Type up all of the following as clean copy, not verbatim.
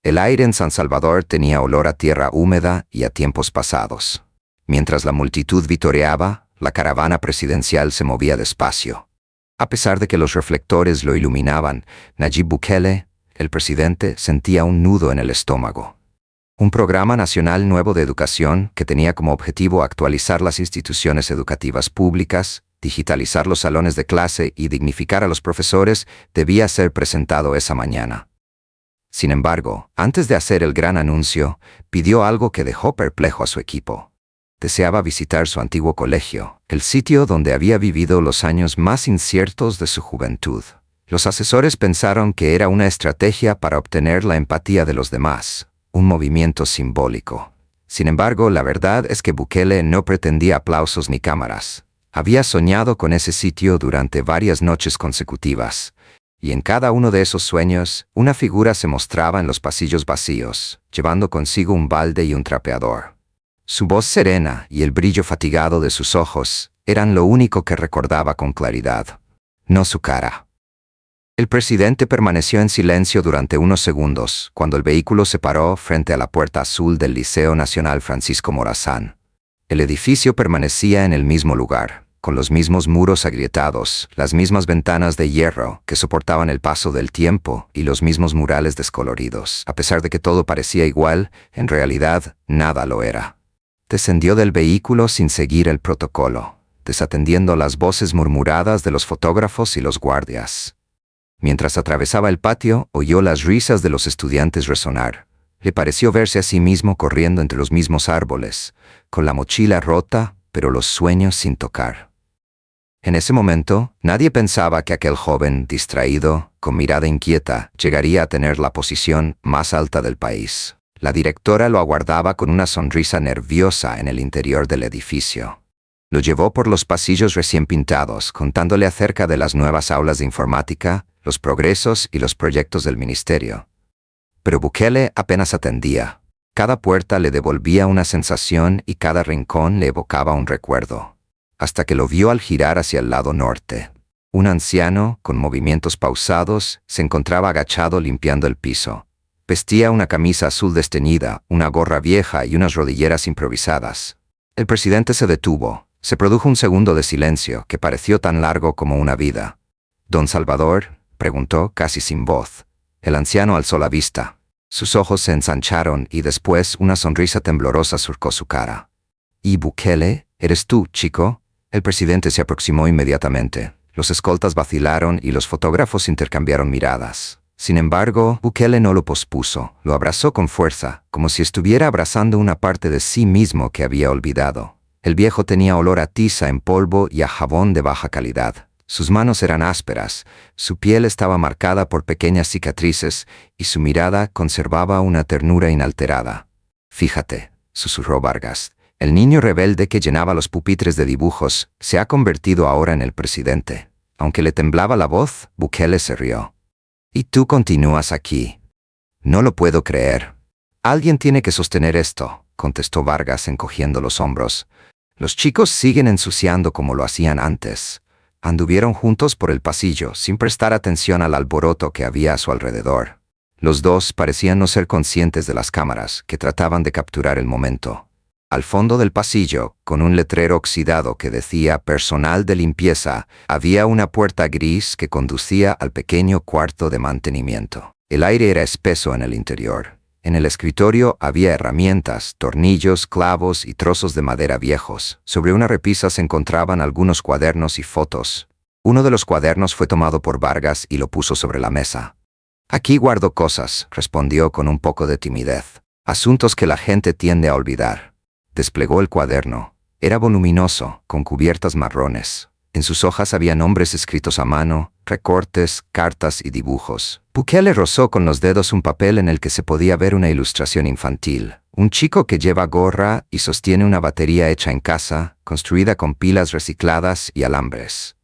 El aire en San Salvador tenía olor a tierra húmeda y a tiempos pasados. Mientras la multitud vitoreaba, la caravana presidencial se movía despacio. A pesar de que los reflectores lo iluminaban, Nayib Bukele, el presidente, sentía un nudo en el estómago. Un programa nacional nuevo de educación que tenía como objetivo actualizar las instituciones educativas públicas, digitalizar los salones de clase y dignificar a los profesores debía ser presentado esa mañana. Sin embargo, antes de hacer el gran anuncio, pidió algo que dejó perplejo a su equipo. Deseaba visitar su antiguo colegio, el sitio donde había vivido los años más inciertos de su juventud. Los asesores pensaron que era una estrategia para obtener la empatía de los demás, un movimiento simbólico. Sin embargo, la verdad es que Bukele no pretendía aplausos ni cámaras. Había soñado con ese sitio durante varias noches consecutivas, y en cada uno de esos sueños, una figura se mostraba en los pasillos vacíos, llevando consigo un balde y un trapeador. Su voz serena y el brillo fatigado de sus ojos eran lo único que recordaba con claridad, no su cara. El presidente permaneció en silencio durante unos segundos cuando el vehículo se paró frente a la puerta azul del Liceo Nacional Francisco Morazán. El edificio permanecía en el mismo lugar, con los mismos muros agrietados, las mismas ventanas de hierro que soportaban el paso del tiempo y los mismos murales descoloridos. A pesar de que todo parecía igual, en realidad nada lo era. Descendió del vehículo sin seguir el protocolo, desatendiendo las voces murmuradas de los fotógrafos y los guardias. Mientras atravesaba el patio, oyó las risas de los estudiantes resonar. Le pareció verse a sí mismo corriendo entre los mismos árboles, con la mochila rota, pero los sueños sin tocar. En ese momento, nadie pensaba que aquel joven, distraído, con mirada inquieta, llegaría a tener la posición más alta del país. La directora lo aguardaba con una sonrisa nerviosa en el interior del edificio. Lo llevó por los pasillos recién pintados, contándole acerca de las nuevas aulas de informática, los progresos y los proyectos del ministerio. Pero Bukele apenas atendía. Cada puerta le devolvía una sensación y cada rincón le evocaba un recuerdo. Hasta que lo vio al girar hacia el lado norte. Un anciano, con movimientos pausados, se encontraba agachado limpiando el piso. Vestía una camisa azul desteñida, una gorra vieja y unas rodilleras improvisadas. El presidente se detuvo. Se produjo un segundo de silencio que pareció tan largo como una vida. «¿Don Salvador?», preguntó casi sin voz. El anciano alzó la vista. Sus ojos se ensancharon y después una sonrisa temblorosa surcó su cara. «¿Y Bukele? ¿Eres tú, chico?». El presidente se aproximó inmediatamente. Los escoltas vacilaron y los fotógrafos intercambiaron miradas. Sin embargo, Bukele no lo pospuso. Lo abrazó con fuerza, como si estuviera abrazando una parte de sí mismo que había olvidado. El viejo tenía olor a tiza en polvo y a jabón de baja calidad. Sus manos eran ásperas, su piel estaba marcada por pequeñas cicatrices y su mirada conservaba una ternura inalterada. «Fíjate», susurró Vargas, «el niño rebelde que llenaba los pupitres de dibujos se ha convertido ahora en el presidente». Aunque le temblaba la voz, Bukele se rió. «¿Y tú continúas aquí?». «No lo puedo creer». «Alguien tiene que sostener esto», contestó Vargas encogiendo los hombros. «Los chicos siguen ensuciando como lo hacían antes». Anduvieron juntos por el pasillo, sin prestar atención al alboroto que había a su alrededor. Los dos parecían no ser conscientes de las cámaras, que trataban de capturar el momento. Al fondo del pasillo, con un letrero oxidado que decía «Personal de limpieza», había una puerta gris que conducía al pequeño cuarto de mantenimiento. El aire era espeso en el interior. En el escritorio había herramientas, tornillos, clavos y trozos de madera viejos. Sobre una repisa se encontraban algunos cuadernos y fotos. Uno de los cuadernos fue tomado por Vargas y lo puso sobre la mesa. «Aquí guardo cosas», respondió con un poco de timidez. «Asuntos que la gente tiende a olvidar». Desplegó el cuaderno. Era voluminoso, con cubiertas marrones. En sus hojas había nombres escritos a mano, recortes, cartas y dibujos. Bukele rozó con los dedos un papel en el que se podía ver una ilustración infantil. Un chico que lleva gorra y sostiene una batería hecha en casa, construida con pilas recicladas y alambres.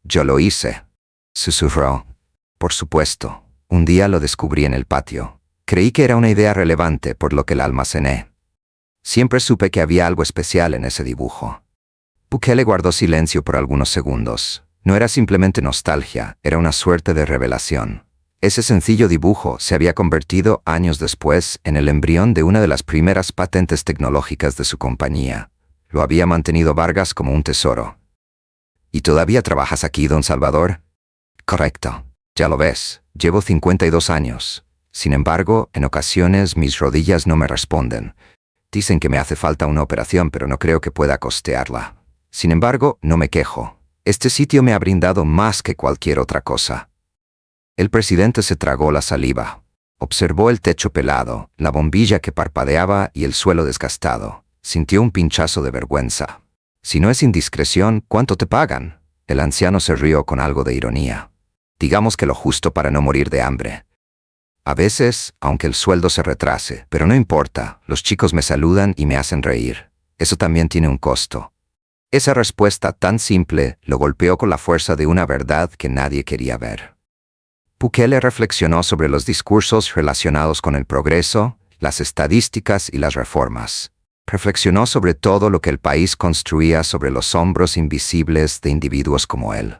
«Yo lo hice», susurró. «Por supuesto. Un día lo descubrí en el patio. Creí que era una idea relevante, por lo que la almacené. Siempre supe que había algo especial en ese dibujo». Bukele guardó silencio por algunos segundos. No era simplemente nostalgia, era una suerte de revelación. Ese sencillo dibujo se había convertido años después en el embrión de una de las primeras patentes tecnológicas de su compañía. Lo había mantenido Vargas como un tesoro. ¿Y todavía trabajas aquí, don Salvador? Correcto. Ya lo ves, llevo 52 años. Sin embargo, en ocasiones mis rodillas no me responden. Dicen que me hace falta una operación, pero no creo que pueda costearla. Sin embargo, no me quejo. Este sitio me ha brindado más que cualquier otra cosa. El presidente se tragó la saliva. Observó el techo pelado, la bombilla que parpadeaba y el suelo desgastado. Sintió un pinchazo de vergüenza. Si no es indiscreción, ¿cuánto te pagan? El anciano se rió con algo de ironía. Digamos que lo justo para no morir de hambre. A veces, aunque el sueldo se retrase, pero no importa, los chicos me saludan y me hacen reír. Eso también tiene un costo. Esa respuesta tan simple lo golpeó con la fuerza de una verdad que nadie quería ver. Bukele reflexionó sobre los discursos relacionados con el progreso, las estadísticas y las reformas. Reflexionó sobre todo lo que el país construía sobre los hombros invisibles de individuos como él.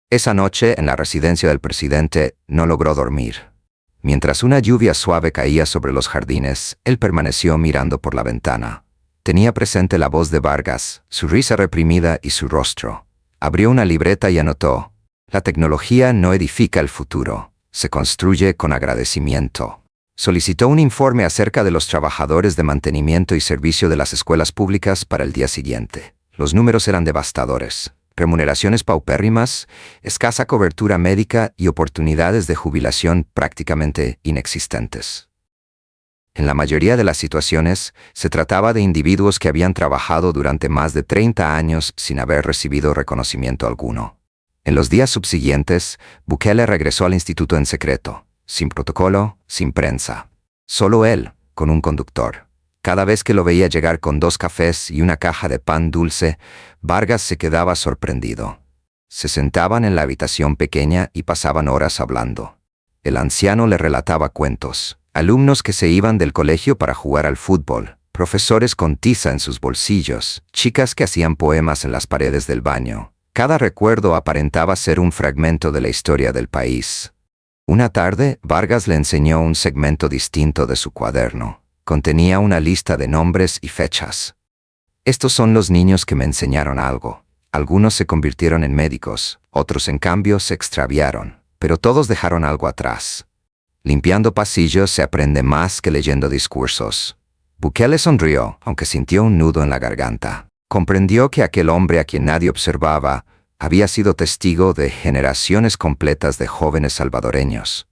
Esa noche, en la residencia del presidente, no logró dormir. Mientras una lluvia suave caía sobre los jardines, él permaneció mirando por la ventana. Tenía presente la voz de Vargas, su risa reprimida y su rostro. Abrió una libreta y anotó: la tecnología no edifica el futuro, se construye con agradecimiento. Solicitó un informe acerca de los trabajadores de mantenimiento y servicio de las escuelas públicas para el día siguiente. Los números eran devastadores. Remuneraciones paupérrimas, escasa cobertura médica y oportunidades de jubilación prácticamente inexistentes. En la mayoría de las situaciones, se trataba de individuos que habían trabajado durante más de 30 años sin haber recibido reconocimiento alguno. En los días subsiguientes, Bukele regresó al instituto en secreto, sin protocolo, sin prensa. Solo él, con un conductor. Cada vez que lo veía llegar con 2 cafés y una caja de pan dulce, Vargas se quedaba sorprendido. Se sentaban en la habitación pequeña y pasaban horas hablando. El anciano le relataba cuentos, alumnos que se iban del colegio para jugar al fútbol, profesores con tiza en sus bolsillos, chicas que hacían poemas en las paredes del baño. Cada recuerdo aparentaba ser un fragmento de la historia del país. Una tarde, Vargas le enseñó un segmento distinto de su cuaderno. Contenía una lista de nombres y fechas. Estos son los niños que me enseñaron algo. Algunos se convirtieron en médicos, otros en cambio se extraviaron, pero todos dejaron algo atrás. Limpiando pasillos se aprende más que leyendo discursos. Bukele sonrió, aunque sintió un nudo en la garganta. Comprendió que aquel hombre a quien nadie observaba había sido testigo de generaciones completas de jóvenes salvadoreños.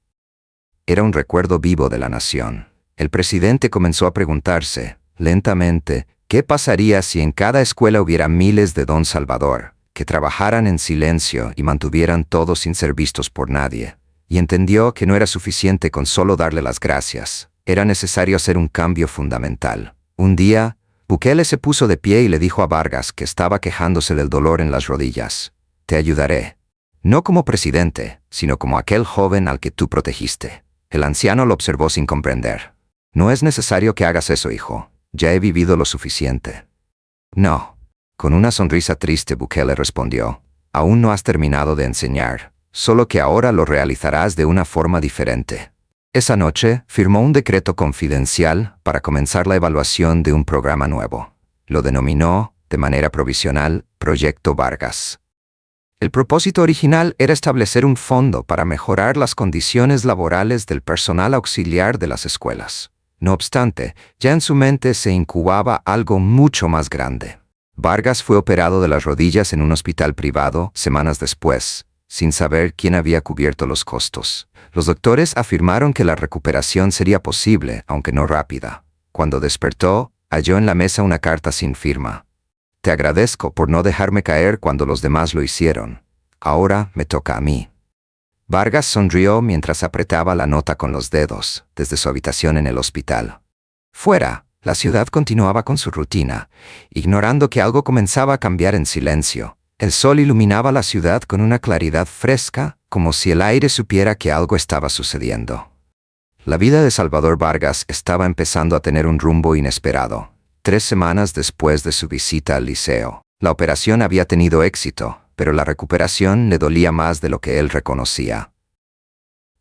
Era un recuerdo vivo de la nación. El presidente comenzó a preguntarse, lentamente, ¿qué pasaría si en cada escuela hubiera miles de Don Salvador, que trabajaran en silencio y mantuvieran todo sin ser vistos por nadie? Y entendió que no era suficiente con solo darle las gracias. Era necesario hacer un cambio fundamental. Un día, Bukele se puso de pie y le dijo a Vargas, que estaba quejándose del dolor en las rodillas: «Te ayudaré. No como presidente, sino como aquel joven al que tú protegiste». El anciano lo observó sin comprender. «No es necesario que hagas eso, hijo. Ya he vivido lo suficiente». «No». Con una sonrisa triste, Bukele respondió: «Aún no has terminado de enseñar, solo que ahora lo realizarás de una forma diferente». Esa noche, firmó un decreto confidencial para comenzar la evaluación de un programa nuevo. Lo denominó, de manera provisional, Proyecto Vargas. El propósito original era establecer un fondo para mejorar las condiciones laborales del personal auxiliar de las escuelas. No obstante, ya en su mente se incubaba algo mucho más grande. Vargas fue operado de las rodillas en un hospital privado semanas después, sin saber quién había cubierto los costos. Los doctores afirmaron que la recuperación sería posible, aunque no rápida. Cuando despertó, halló en la mesa una carta sin firma. «Te agradezco por no dejarme caer cuando los demás lo hicieron. Ahora me toca a mí». Vargas sonrió mientras apretaba la nota con los dedos, desde su habitación en el hospital. Fuera, la ciudad continuaba con su rutina, ignorando que algo comenzaba a cambiar en silencio. El sol iluminaba la ciudad con una claridad fresca, como si el aire supiera que algo estaba sucediendo. La vida de Salvador Vargas estaba empezando a tener un rumbo inesperado. 3 semanas después de su visita al liceo, la operación había tenido éxito, pero la recuperación le dolía más de lo que él reconocía.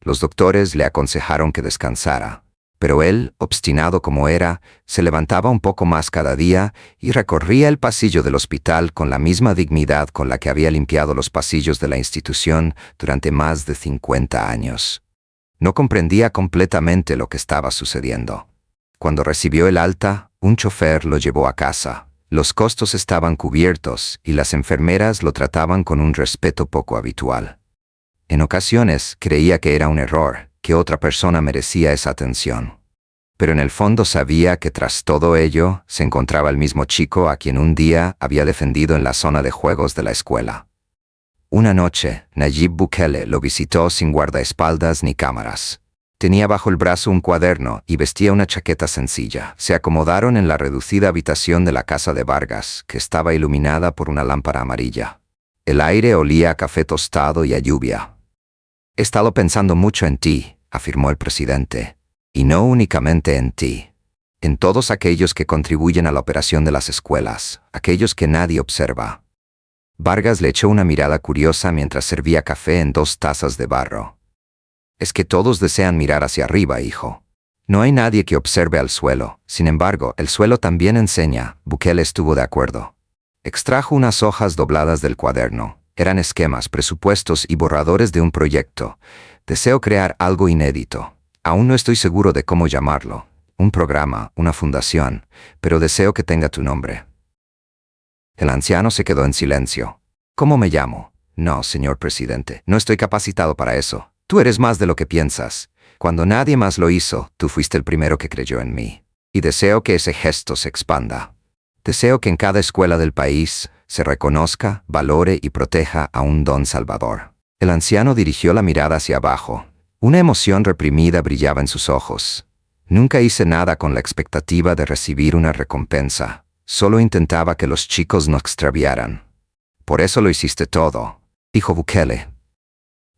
Los doctores le aconsejaron que descansara, pero él, obstinado como era, se levantaba un poco más cada día y recorría el pasillo del hospital con la misma dignidad con la que había limpiado los pasillos de la institución durante más de 50 años. No comprendía completamente lo que estaba sucediendo. Cuando recibió el alta, un chofer lo llevó a casa. Los costos estaban cubiertos y las enfermeras lo trataban con un respeto poco habitual. En ocasiones creía que era un error, que otra persona merecía esa atención. Pero en el fondo sabía que tras todo ello se encontraba el mismo chico a quien un día había defendido en la zona de juegos de la escuela. Una noche, Nayib Bukele lo visitó sin guardaespaldas ni cámaras. Tenía bajo el brazo un cuaderno y vestía una chaqueta sencilla. Se acomodaron en la reducida habitación de la casa de Vargas, que estaba iluminada por una lámpara amarilla. El aire olía a café tostado y a lluvia. «He estado pensando mucho en ti», afirmó el presidente, «y no únicamente en ti. En todos aquellos que contribuyen a la operación de las escuelas, aquellos que nadie observa». Vargas le echó una mirada curiosa mientras servía café en 2 tazas de barro. «Es que todos desean mirar hacia arriba, hijo. No hay nadie que observe al suelo. Sin embargo, el suelo también enseña». Bukele estuvo de acuerdo. Extrajo unas hojas dobladas del cuaderno. Eran esquemas, presupuestos y borradores de un proyecto. «Deseo crear algo inédito. Aún no estoy seguro de cómo llamarlo. Un programa, una fundación, pero deseo que tenga tu nombre». El anciano se quedó en silencio. «¿Cómo me llamo?» «No, señor presidente, no estoy capacitado para eso. Tú eres más de lo que piensas. Cuando nadie más lo hizo, tú fuiste el primero que creyó en mí. Y deseo que ese gesto se expanda. Deseo que en cada escuela del país se reconozca, valore y proteja a un don salvador». El anciano dirigió la mirada hacia abajo. Una emoción reprimida brillaba en sus ojos. «Nunca hice nada con la expectativa de recibir una recompensa. Solo intentaba que los chicos no extraviaran. Por eso lo hiciste todo», dijo Bukele.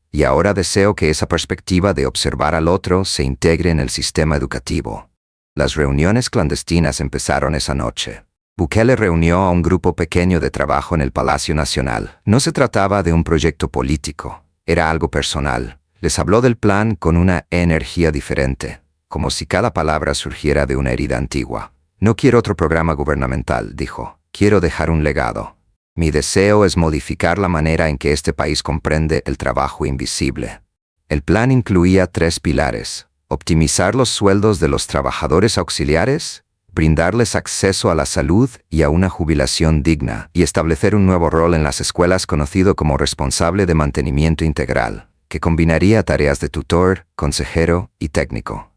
«Y ahora deseo que esa perspectiva de observar al otro se integre en el sistema educativo». Las reuniones clandestinas empezaron esa noche. Bukele reunió a un grupo pequeño de trabajo en el Palacio Nacional. No se trataba de un proyecto político, era algo personal. Les habló del plan con una energía diferente, como si cada palabra surgiera de una herida antigua. «No quiero otro programa gubernamental», dijo. «Quiero dejar un legado. Mi deseo es modificar la manera en que este país comprende el trabajo invisible». El plan incluía 3 pilares: optimizar los sueldos de los trabajadores auxiliares, brindarles acceso a la salud y a una jubilación digna, y establecer un nuevo rol en las escuelas conocido como responsable de mantenimiento integral, que combinaría tareas de tutor, consejero y técnico.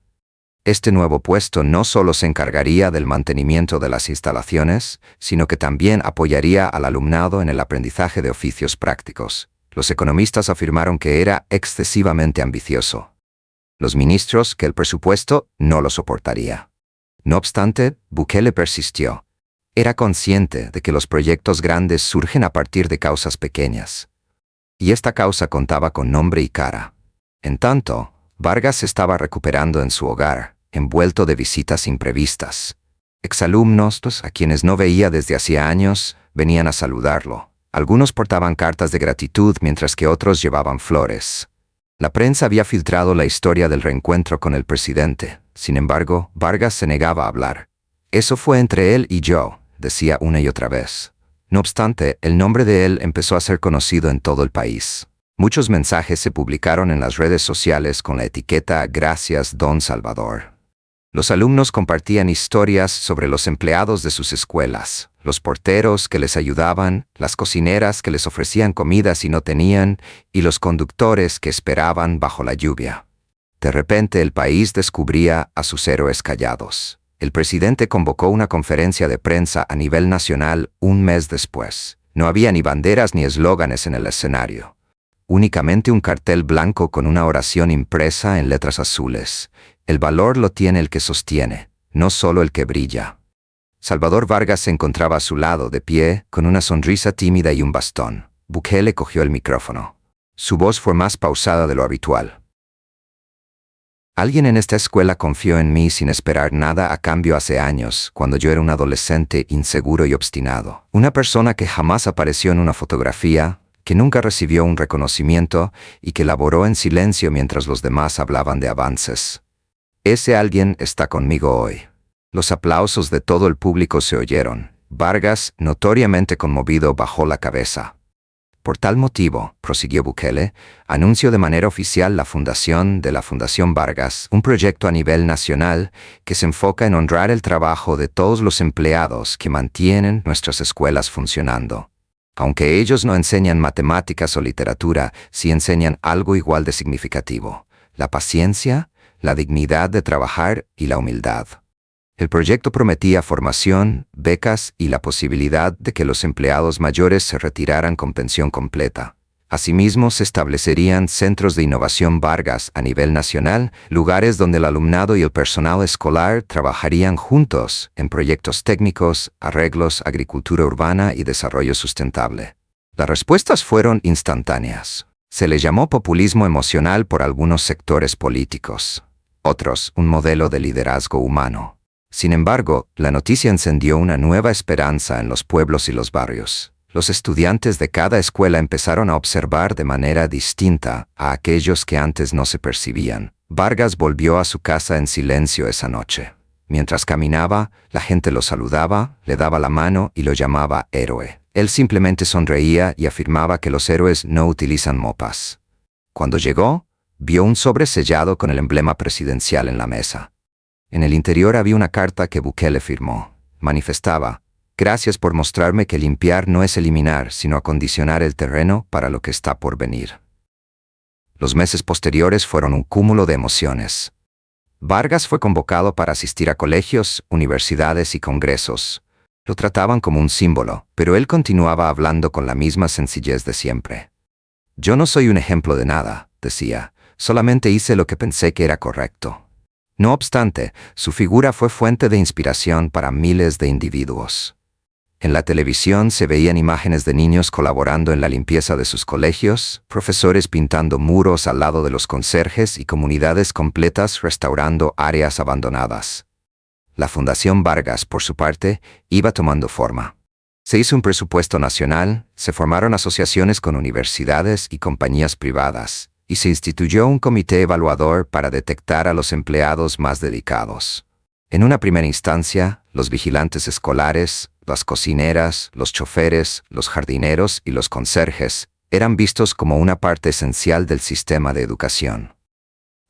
Este nuevo puesto no solo se encargaría del mantenimiento de las instalaciones, sino que también apoyaría al alumnado en el aprendizaje de oficios prácticos. Los economistas afirmaron que era excesivamente ambicioso. Los ministros que el presupuesto no lo soportaría. No obstante, Bukele persistió. Era consciente de que los proyectos grandes surgen a partir de causas pequeñas. Y esta causa contaba con nombre y cara. En tanto, Vargas se estaba recuperando en su hogar, envuelto de visitas imprevistas. Exalumnos, a quienes no veía desde hacía años, venían a saludarlo. Algunos portaban cartas de gratitud mientras que otros llevaban flores. La prensa había filtrado la historia del reencuentro con el presidente. Sin embargo, Vargas se negaba a hablar. «Eso fue entre él y yo», decía una y otra vez. No obstante, el nombre de él empezó a ser conocido en todo el país. Muchos mensajes se publicaron en las redes sociales con la etiqueta «Gracias, Don Salvador». Los alumnos compartían historias sobre los empleados de sus escuelas, los porteros que les ayudaban, las cocineras que les ofrecían comida si no tenían, y los conductores que esperaban bajo la lluvia. De repente el país descubría a sus héroes callados. El presidente convocó una conferencia de prensa a nivel nacional un mes después. No había ni banderas ni eslóganes en el escenario. Únicamente un cartel blanco con una oración impresa en letras azules. «El valor lo tiene el que sostiene, no solo el que brilla». Salvador Vargas se encontraba a su lado, de pie, con una sonrisa tímida y un bastón. Bukele cogió el micrófono. Su voz fue más pausada de lo habitual. «Alguien en esta escuela confió en mí sin esperar nada a cambio hace años, cuando yo era un adolescente inseguro y obstinado. Una persona que jamás apareció en una fotografía, que nunca recibió un reconocimiento y que laboró en silencio mientras los demás hablaban de avances. Ese alguien está conmigo hoy. Los aplausos de todo el público se oyeron. Vargas, notoriamente conmovido, bajó la cabeza. Por tal motivo, prosiguió Bukele, anuncio de manera oficial la fundación de la Fundación Vargas, un proyecto a nivel nacional que se enfoca en honrar el trabajo de todos los empleados que mantienen nuestras escuelas funcionando. Aunque ellos no enseñan matemáticas o literatura, sí enseñan algo igual de significativo: la paciencia, la dignidad de trabajar y la humildad. El proyecto prometía formación, becas y la posibilidad de que los empleados mayores se retiraran con pensión completa. Asimismo, se establecerían centros de innovación Vargas a nivel nacional, lugares donde el alumnado y el personal escolar trabajarían juntos en proyectos técnicos, arreglos, agricultura urbana y desarrollo sustentable. Las respuestas fueron instantáneas. Se le llamó populismo emocional por algunos sectores políticos. Otros, un modelo de liderazgo humano. Sin embargo, la noticia encendió una nueva esperanza en los pueblos y los barrios. Los estudiantes de cada escuela empezaron a observar de manera distinta a aquellos que antes no se percibían. Vargas volvió a su casa en silencio esa noche. Mientras caminaba, la gente lo saludaba, le daba la mano y lo llamaba héroe. Él simplemente sonreía y afirmaba que los héroes no utilizan mopas. Cuando llegó, vio un sobre sellado con el emblema presidencial en la mesa. En el interior había una carta que Bukele firmó. Manifestaba: «Gracias por mostrarme que limpiar no es eliminar, sino acondicionar el terreno para lo que está por venir». Los meses posteriores fueron un cúmulo de emociones. Vargas fue convocado para asistir a colegios, universidades y congresos. Lo trataban como un símbolo, pero él continuaba hablando con la misma sencillez de siempre. «Yo no soy un ejemplo de nada», decía, «solamente hice lo que pensé que era correcto». No obstante, su figura fue fuente de inspiración para miles de individuos. En la televisión se veían imágenes de niños colaborando en la limpieza de sus colegios, profesores pintando muros al lado de los conserjes y comunidades completas restaurando áreas abandonadas. La Fundación Vargas, por su parte, iba tomando forma. Se hizo un presupuesto nacional, se formaron asociaciones con universidades y compañías privadas, y se instituyó un comité evaluador para detectar a los empleados más dedicados. En una primera instancia, los vigilantes escolares, las cocineras, los choferes, los jardineros y los conserjes eran vistos como una parte esencial del sistema de educación.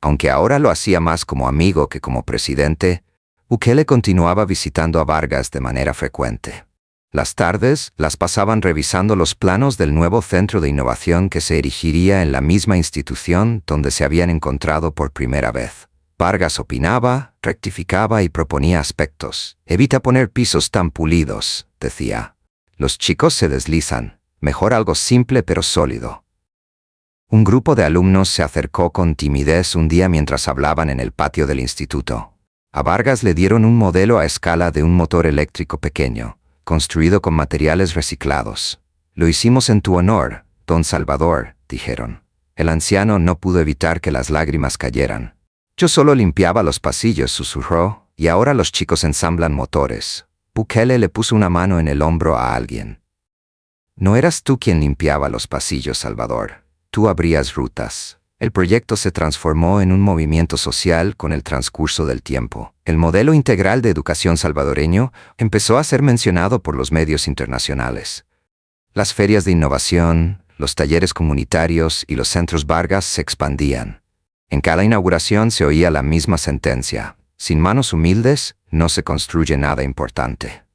Aunque ahora lo hacía más como amigo que como presidente, Bukele continuaba visitando a Vargas de manera frecuente. Las tardes las pasaban revisando los planos del nuevo centro de innovación que se erigiría en la misma institución donde se habían encontrado por primera vez. Vargas opinaba, rectificaba y proponía aspectos. «Evita poner pisos tan pulidos», decía. «Los chicos se deslizan. Mejor algo simple pero sólido». Un grupo de alumnos se acercó con timidez un día mientras hablaban en el patio del instituto. A Vargas le dieron un modelo a escala de un motor eléctrico pequeño, construido con materiales reciclados. «Lo hicimos en tu honor, don Salvador», dijeron. El anciano no pudo evitar que las lágrimas cayeran. «Yo solo limpiaba los pasillos», susurró, «y ahora los chicos ensamblan motores». Bukele le puso una mano en el hombro a alguien. «No eras tú quien limpiaba los pasillos, Salvador. Tú abrías rutas». El proyecto se transformó en un movimiento social con el transcurso del tiempo. El modelo integral de educación salvadoreño empezó a ser mencionado por los medios internacionales. Las ferias de innovación, los talleres comunitarios y los centros Vargas se expandían. En cada inauguración se oía la misma sentencia: «Sin manos humildes no se construye nada importante».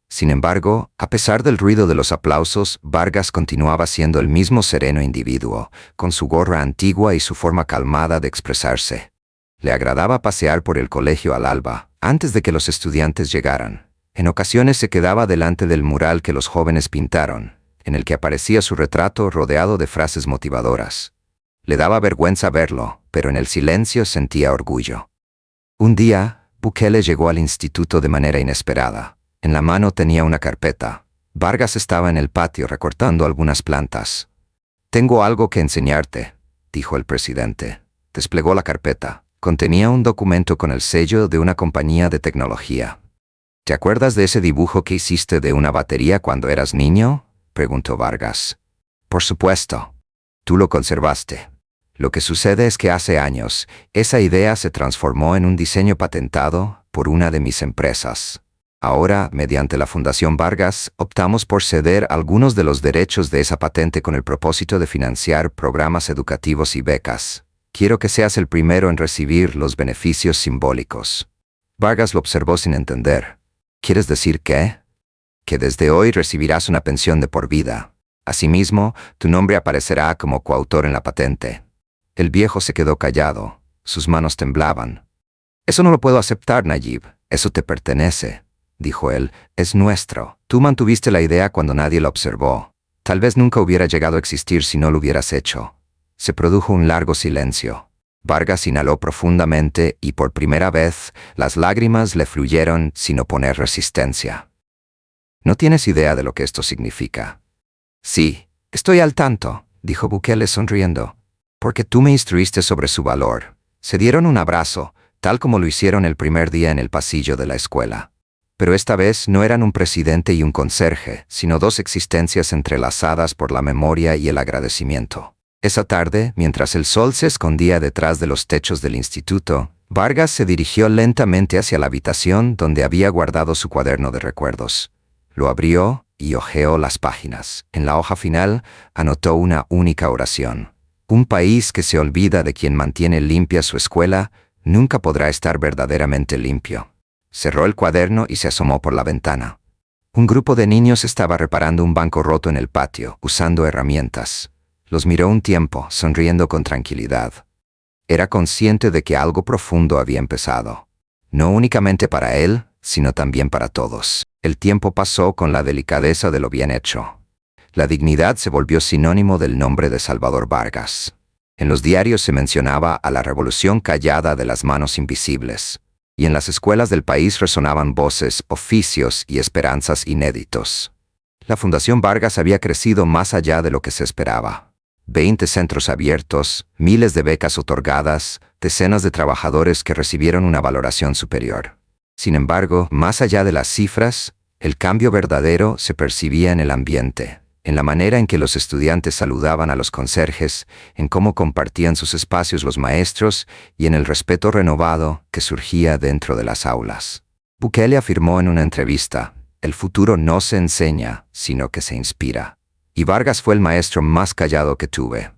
Sin embargo, a pesar del ruido de los aplausos, Vargas continuaba siendo el mismo sereno individuo, con su gorra antigua y su forma calmada de expresarse. Le agradaba pasear por el colegio al alba, antes de que los estudiantes llegaran. En ocasiones se quedaba delante del mural que los jóvenes pintaron, en el que aparecía su retrato rodeado de frases motivadoras. Le daba vergüenza verlo, pero en el silencio sentía orgullo. Un día, Bukele llegó al instituto de manera inesperada. En la mano tenía una carpeta. Vargas estaba en el patio recortando algunas plantas. «Tengo algo que enseñarte», dijo el presidente. Desplegó la carpeta. Contenía un documento con el sello de una compañía de tecnología. «¿Te acuerdas de ese dibujo que hiciste de una batería cuando eras niño?», preguntó Vargas. Por supuesto. Tú lo conservaste. Lo que sucede es que hace años, esa idea se transformó en un diseño patentado por una de mis empresas. Ahora, mediante la Fundación Vargas, optamos por ceder algunos de los derechos de esa patente con el propósito de financiar programas educativos y becas. Quiero que seas el primero en recibir los beneficios simbólicos. Vargas lo observó sin entender. ¿Quieres decir qué? Que desde hoy recibirás una pensión de por vida. Asimismo, tu nombre aparecerá como coautor en la patente. El viejo se quedó callado. Sus manos temblaban. Eso no lo puedo aceptar, Nayib. Eso te pertenece, dijo él. Es nuestro. Tú mantuviste la idea cuando nadie la observó. Tal vez nunca hubiera llegado a existir si no lo hubieras hecho. Se produjo un largo silencio. Vargas inhaló profundamente y por primera vez las lágrimas le fluyeron sin oponer resistencia. No tienes idea de lo que esto significa. Sí, estoy al tanto, dijo Bukele sonriendo. Porque tú me instruiste sobre su valor. Se dieron un abrazo, tal como lo hicieron el primer día en el pasillo de la escuela. Pero esta vez no eran un presidente y un conserje, sino dos existencias entrelazadas por la memoria y el agradecimiento. Esa tarde, mientras el sol se escondía detrás de los techos del instituto, Vargas se dirigió lentamente hacia la habitación donde había guardado su cuaderno de recuerdos. Lo abrió y hojeó las páginas. En la hoja final anotó una única oración. Un país que se olvida de quien mantiene limpia su escuela nunca podrá estar verdaderamente limpio. Cerró el cuaderno y se asomó por la ventana. Un grupo de niños estaba reparando un banco roto en el patio, usando herramientas. Los miró un tiempo, sonriendo con tranquilidad. Era consciente de que algo profundo había empezado. No únicamente para él, sino también para todos. El tiempo pasó con la delicadeza de lo bien hecho. La dignidad se volvió sinónimo del nombre de Salvador Vargas. En los diarios se mencionaba a la revolución callada de las manos invisibles, y en las escuelas del país resonaban voces, oficios y esperanzas inéditos. La Fundación Vargas había crecido más allá de lo que se esperaba. 20 centros abiertos, miles de becas otorgadas, decenas de trabajadores que recibieron una valoración superior. Sin embargo, más allá de las cifras, el cambio verdadero se percibía en el ambiente, en la manera en que los estudiantes saludaban a los conserjes, en cómo compartían sus espacios los maestros y en el respeto renovado que surgía dentro de las aulas. Bukele afirmó en una entrevista, «El futuro no se enseña, sino que se inspira». Y Vargas fue el maestro más callado que tuve.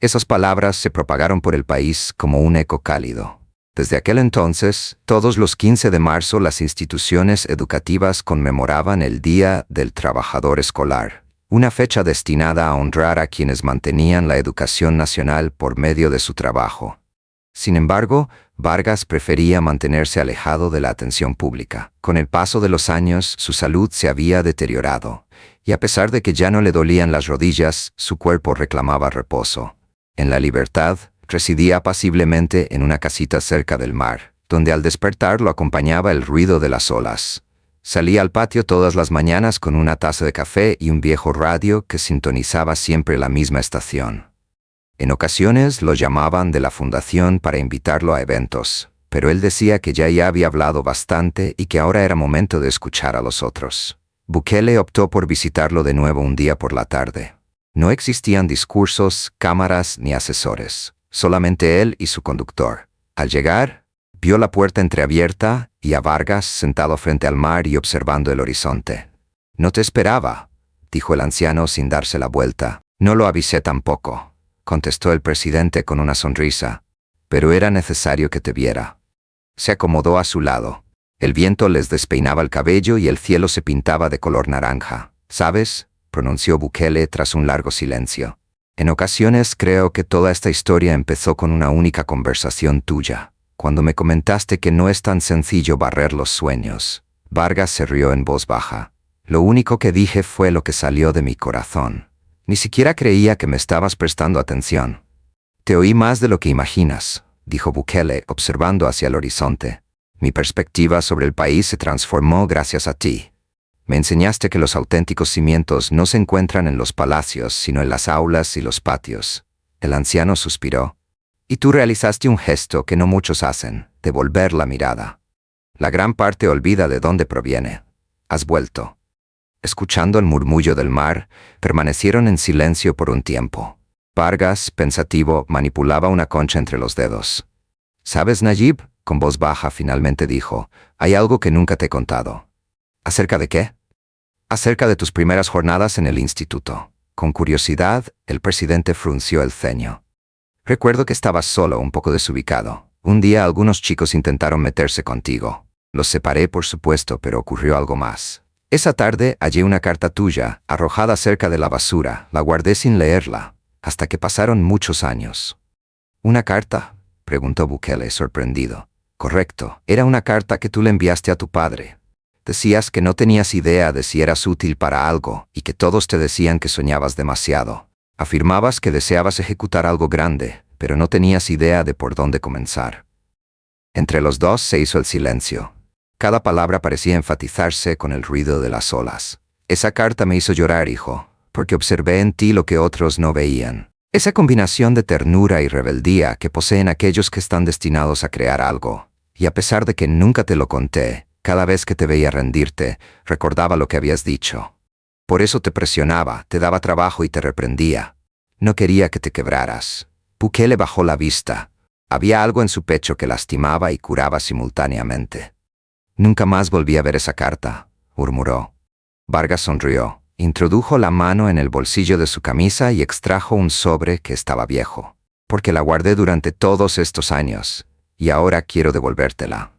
Esas palabras se propagaron por el país como un eco cálido. Desde aquel entonces, todos los 15 de marzo las instituciones educativas conmemoraban el Día del Trabajador Escolar, una fecha destinada a honrar a quienes mantenían la educación nacional por medio de su trabajo. Sin embargo, Vargas prefería mantenerse alejado de la atención pública. Con el paso de los años, su salud se había deteriorado, y a pesar de que ya no le dolían las rodillas, su cuerpo reclamaba reposo. En la libertad, residía apaciblemente en una casita cerca del mar, donde al despertar lo acompañaba el ruido de las olas. Salía al patio todas las mañanas con una taza de café y un viejo radio que sintonizaba siempre la misma estación. En ocasiones lo llamaban de la fundación para invitarlo a eventos, pero él decía que ya había hablado bastante y que ahora era momento de escuchar a los otros. Bukele optó por visitarlo de nuevo un día por la tarde. No existían discursos, cámaras ni asesores, solamente él y su conductor. Al llegar, vio la puerta entreabierta y a Vargas sentado frente al mar y observando el horizonte. «No te esperaba», dijo el anciano sin darse la vuelta. «No lo avisé tampoco», contestó el presidente con una sonrisa. «Pero era necesario que te viera». Se acomodó a su lado. El viento les despeinaba el cabello y el cielo se pintaba de color naranja. «¿Sabes?», pronunció Bukele tras un largo silencio. «En ocasiones creo que toda esta historia empezó con una única conversación tuya, cuando me comentaste que no es tan sencillo barrer los sueños». Vargas se rió en voz baja. «Lo único que dije fue lo que salió de mi corazón. Ni siquiera creía que me estabas prestando atención». «Te oí más de lo que imaginas», dijo Bukele, observando hacia el horizonte. «Mi perspectiva sobre el país se transformó gracias a ti. Me enseñaste que los auténticos cimientos no se encuentran en los palacios, sino en las aulas y los patios». El anciano suspiró. «Y tú realizaste un gesto que no muchos hacen, devolver la mirada. La gran parte olvida de dónde proviene. Has vuelto». escuchando el murmullo del mar, permanecieron en silencio por un tiempo. Vargas, pensativo, manipulaba una concha entre los dedos. «¿Sabes, Nayib?», con voz baja finalmente dijo, «hay algo que nunca te he contado». «¿Acerca de qué?». «Acerca de tus primeras jornadas en el instituto». Con curiosidad, el presidente frunció el ceño. «Recuerdo que estabas solo, un poco desubicado. Un día algunos chicos intentaron meterse contigo. Los separé, por supuesto, pero ocurrió algo más. Esa tarde hallé una carta tuya, arrojada cerca de la basura. La guardé sin leerla, hasta que pasaron muchos años». «¿Una carta?», preguntó Bukele, sorprendido. «Correcto, era una carta que tú le enviaste a tu padre. Decías que no tenías idea de si eras útil para algo y que todos te decían que soñabas demasiado. Afirmabas que deseabas ejecutar algo grande, pero no tenías idea de por dónde comenzar». Entre los dos se hizo el silencio. Cada palabra parecía enfatizarse con el ruido de las olas. «Esa carta me hizo llorar, hijo, porque observé en ti lo que otros no veían. Esa combinación de ternura y rebeldía que poseen aquellos que están destinados a crear algo. Y a pesar de que nunca te lo conté, cada vez que te veía rendirte, recordaba lo que habías dicho. Por eso te presionaba, te daba trabajo y te reprendía. No quería que te quebraras». Bukele bajó la vista. Había algo en su pecho que lastimaba y curaba simultáneamente. «Nunca más volví a ver esa carta», murmuró. Vargas sonrió, introdujo la mano en el bolsillo de su camisa y extrajo un sobre que estaba viejo. «Porque la guardé durante todos estos años, y ahora quiero devolvértela».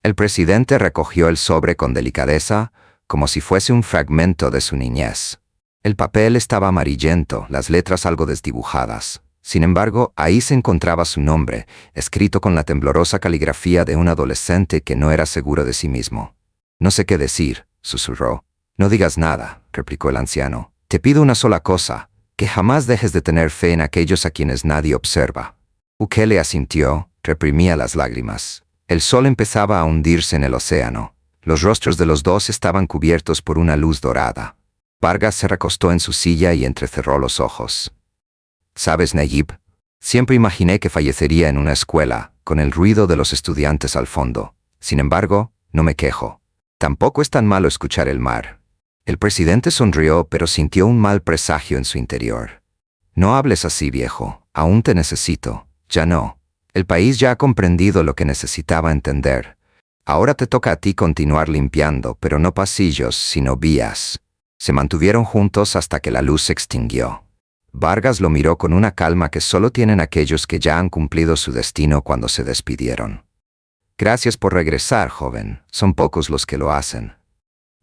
El presidente recogió el sobre con delicadeza, como si fuese un fragmento de su niñez. El papel estaba amarillento, las letras algo desdibujadas. Sin embargo, ahí se encontraba su nombre, escrito con la temblorosa caligrafía de un adolescente que no era seguro de sí mismo. «No sé qué decir», susurró. «No digas nada», replicó el anciano. «Te pido una sola cosa, que jamás dejes de tener fe en aquellos a quienes nadie observa». Bukele asintió, reprimía las lágrimas. El sol empezaba a hundirse en el océano. Los rostros de los dos estaban cubiertos por una luz dorada. Vargas se recostó en su silla y entrecerró los ojos. «¿Sabes, Nayib? Siempre imaginé que fallecería en una escuela, con el ruido de los estudiantes al fondo. Sin embargo, no me quejo. Tampoco es tan malo escuchar el mar». El presidente sonrió, pero sintió un mal presagio en su interior. «No hables así, viejo. Aún te necesito». «Ya no. El país ya ha comprendido lo que necesitaba entender. Ahora te toca a ti continuar limpiando, pero no pasillos, sino vías». Se mantuvieron juntos hasta que la luz se extinguió. Vargas lo miró con una calma que solo tienen aquellos que ya han cumplido su destino cuando se despidieron. «Gracias por regresar, joven. Son pocos los que lo hacen».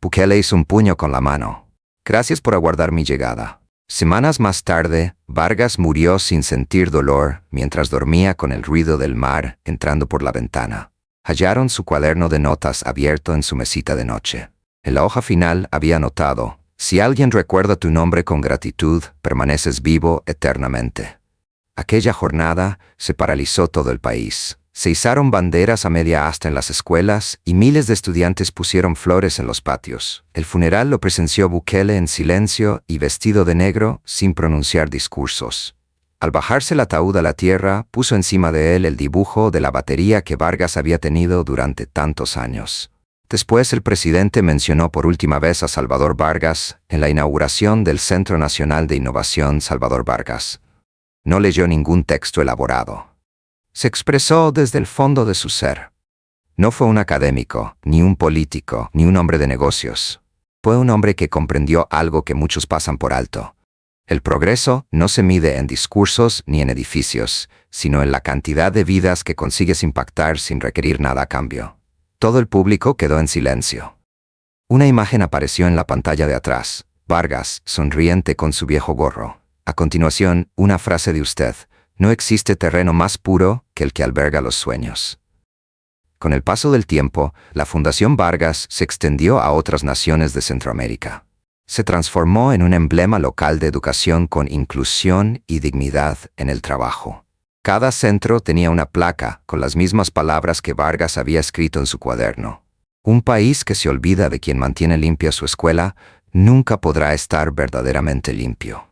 Bukele hizo un puño con la mano. «Gracias por aguardar mi llegada». Semanas más tarde, Vargas murió sin sentir dolor mientras dormía con el ruido del mar entrando por la ventana. Hallaron su cuaderno de notas abierto en su mesita de noche. En la hoja final había anotado: «Si alguien recuerda tu nombre con gratitud, permaneces vivo eternamente». Aquella jornada se paralizó todo el país. Se izaron banderas a media asta en las escuelas y miles de estudiantes pusieron flores en los patios. El funeral lo presenció Bukele en silencio y vestido de negro, sin pronunciar discursos. Al bajarse el ataúd a la tierra, puso encima de él el dibujo de la batería que Vargas había tenido durante tantos años. Después el presidente mencionó por última vez a Salvador Vargas en la inauguración del Centro Nacional de Innovación Salvador Vargas. No leyó ningún texto elaborado. Se expresó desde el fondo de su ser. No fue un académico, ni un político, ni un hombre de negocios. Fue un hombre que comprendió algo que muchos pasan por alto. El progreso no se mide en discursos ni en edificios, sino en la cantidad de vidas que consigues impactar sin requerir nada a cambio. Todo el público quedó en silencio. Una imagen apareció en la pantalla de atrás. Vargas, sonriente con su viejo gorro. A continuación, una frase de usted: «No existe terreno más puro que el que alberga los sueños». Con el paso del tiempo, la Fundación Vargas se extendió a otras naciones de Centroamérica. Se transformó en un emblema local de educación con inclusión y dignidad en el trabajo. Cada centro tenía una placa con las mismas palabras que Vargas había escrito en su cuaderno. Un país que se olvida de quien mantiene limpia su escuela nunca podrá estar verdaderamente limpio.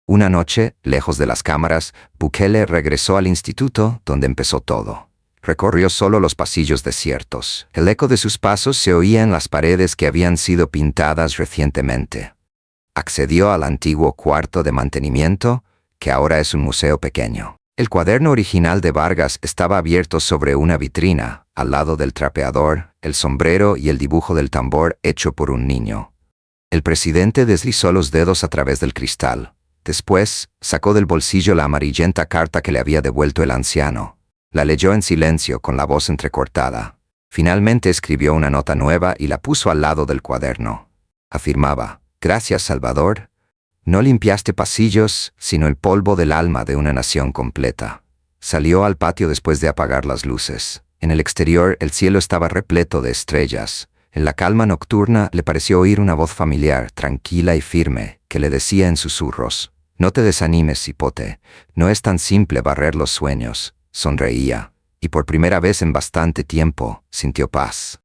Una noche, lejos de las cámaras, Bukele regresó al instituto donde empezó todo. Recorrió solo los pasillos desiertos. El eco de sus pasos se oía en las paredes que habían sido pintadas recientemente. Accedió al antiguo cuarto de mantenimiento, que ahora es un museo pequeño. El cuaderno original de Vargas estaba abierto sobre una vitrina, al lado del trapeador, el sombrero y el dibujo del tambor hecho por un niño. El presidente deslizó los dedos a través del cristal. Después, sacó del bolsillo la amarillenta carta que le había devuelto el anciano. La leyó en silencio, con la voz entrecortada. Finalmente escribió una nota nueva y la puso al lado del cuaderno. Afirmaba: «Gracias, Salvador. No limpiaste pasillos, sino el polvo del alma de una nación completa». Salió al patio después de apagar las luces. En el exterior, el cielo estaba repleto de estrellas. En la calma nocturna le pareció oír una voz familiar, tranquila y firme, que le decía en susurros: «No te desanimes, cipote. No es tan simple barrer los sueños». Sonreía, y por primera vez en bastante tiempo sintió paz.